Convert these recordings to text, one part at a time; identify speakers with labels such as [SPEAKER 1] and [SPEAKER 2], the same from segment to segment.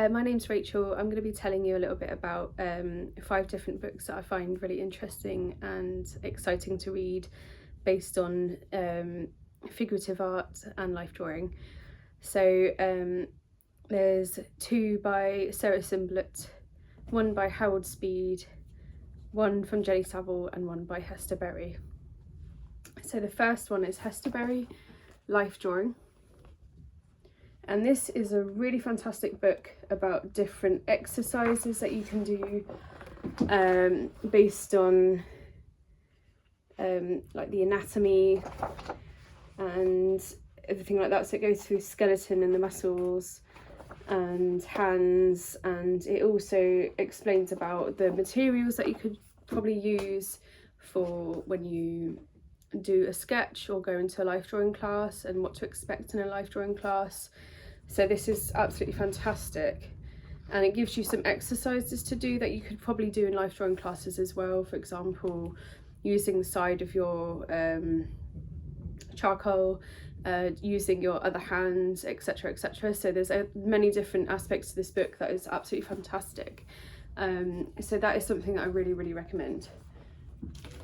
[SPEAKER 1] My name's Rachel. I'm going to be telling you a little bit about 5 different books that I find really interesting and exciting to read based on figurative art and life drawing. So there's 2 by Sarah Simblet, 1 by Harold Speed, 1 from Jenny Saville and 1 by Hester Berry. So the first one is Hester Berry, Life Drawing. And this is a really fantastic book about different exercises that you can do based on like the anatomy and everything like that. So it goes through skeleton and the muscles and hands, and it also explains about the materials that you could probably use for when you do a sketch or go into a life drawing class and what to expect in a life drawing class. So this is absolutely fantastic, and it gives you some exercises to do that you could probably do in life drawing classes as well. For example, using the side of your charcoal, using your other hand, etc, etc. So there's many different aspects to this book that is absolutely fantastic. So that is something that I really recommend.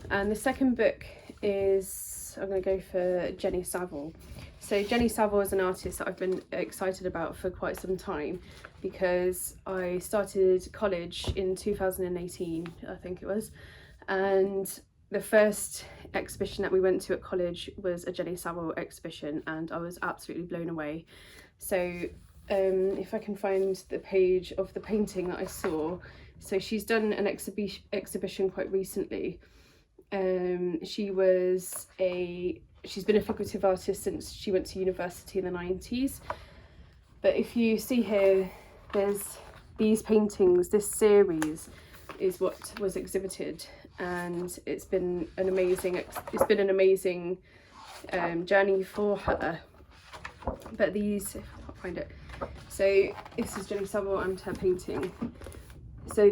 [SPEAKER 1] And the second book is, I'm going to go for Jenny Saville. So Jenny Saville is an artist that I've been excited about for quite some time, because I started college in 2018, I think it was, and the first exhibition that we went to at college was a Jenny Saville exhibition, and I was absolutely blown away. So if I can find the page of the painting that I saw, so she's done an exhibition quite recently. She's been a figurative artist since she went to university in the 90s. But if you see here, there's these paintings. This series is what was exhibited, and it's been an amazing journey for her. But these, if I can't find it, so this is Jenny Saville and her painting. So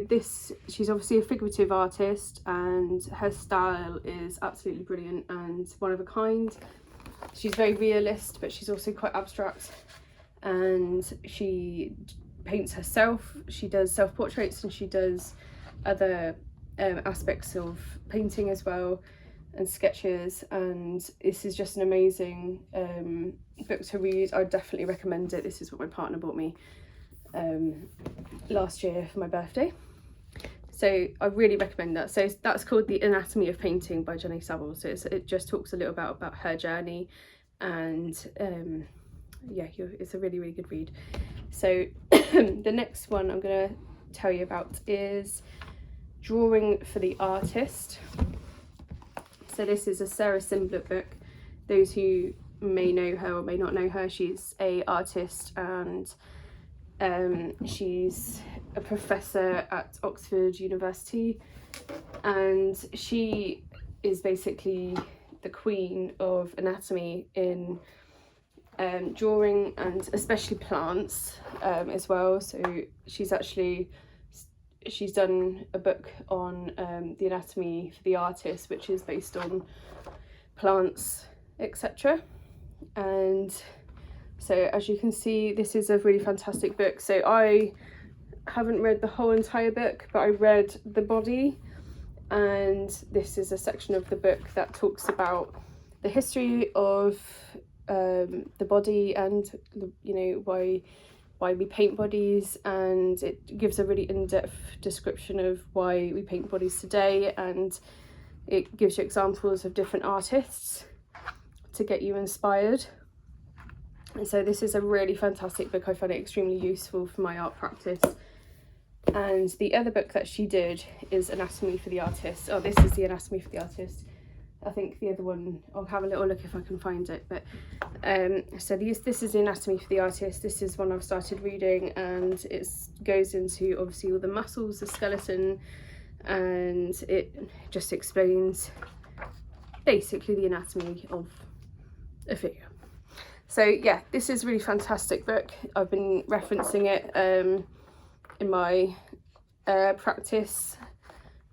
[SPEAKER 1] she's obviously a figurative artist, and her style is absolutely brilliant and one of a kind. She's very realist, but she's also quite abstract, and she paints herself. She does self-portraits, and she does other aspects of painting as well, and sketches. And this is just an amazing book to read. I definitely recommend it. This is what my partner bought me last year for my birthday, so I really recommend that. So that's called The Anatomy of Painting by Jenny Saville. So it just talks a little about her journey, and yeah, it's a really good read. So the next one I'm going to tell you about is Drawing for the Artist. So this is a Sarah Simblet book. Those who may know her or may not know her, she's a artist, and she's a professor at Oxford University, and she is basically the queen of anatomy in drawing, and especially plants as well. So she's done a book on the anatomy for the artist, which is based on plants, etc. And so as you can see, this is a really fantastic book. So I haven't read the whole entire book, but I read the body, and this is a section of the book that talks about the history of the body, and why we paint bodies, and it gives a really in-depth description of why we paint bodies today, and it gives you examples of different artists to get you inspired. And so this is a really fantastic book. I find it extremely useful for my art practice. And the other book that she did is Anatomy for the Artist. Oh, this is the Anatomy for the Artist. I think the other one, I'll have a little look if I can find it. But so this is the Anatomy for the Artist. This is one I've started reading, and it goes into obviously all the muscles, the skeleton, and it just explains basically the anatomy of a figure. So yeah, this is a really fantastic book. I've been referencing it in my practice,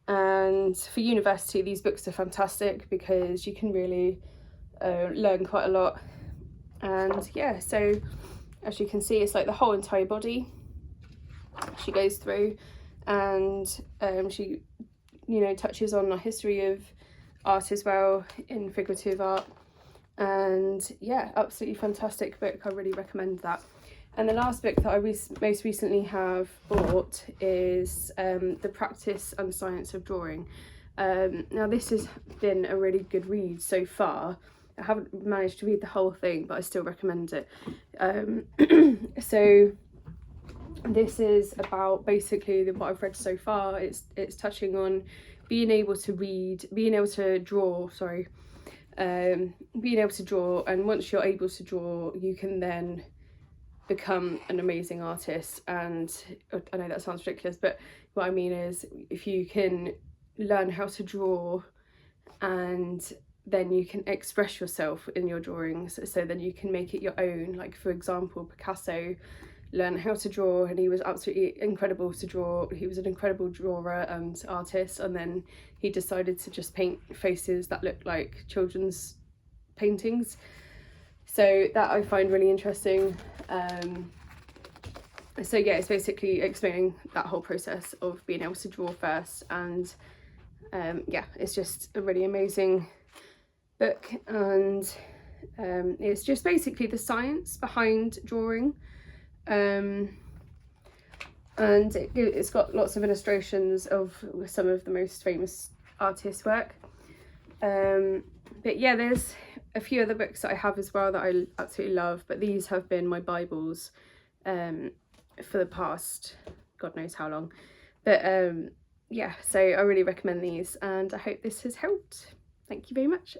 [SPEAKER 1] and for university these books are fantastic because you can really learn quite a lot. And yeah, so as you can see, it's like the whole entire body, she goes through, and she, you know, touches on the history of art as well in figurative art. And yeah, absolutely fantastic book. I really recommend that. And the last book that I most recently have bought is The Practice and Science of Drawing. Now this has been a really good read so far. I haven't managed to read the whole thing, but I still recommend it. So this is about basically what I've read so far. It's touching on being able to read, being able to draw, being able to draw, and once you're able to draw, you can then become an amazing artist. And I know that sounds ridiculous, but what I mean is, if you can learn how to draw, and then you can express yourself in your drawings, so then you can make it your own. Like, for example, Picasso learned how to draw, and he was absolutely incredible to draw. He was an incredible drawer and artist, and then he decided to just paint faces that looked like children's paintings. So that I find really interesting. So yeah, it's basically explaining that whole process of being able to draw first, and yeah, it's just a really amazing book. And it's just basically the science behind drawing, and it's got lots of illustrations of some of the most famous artists' work. But yeah, there's a few other books that I have as well that I absolutely love, but these have been my Bibles for the past God knows how long. But yeah, so I really recommend these, and I hope this has helped. Thank you very much.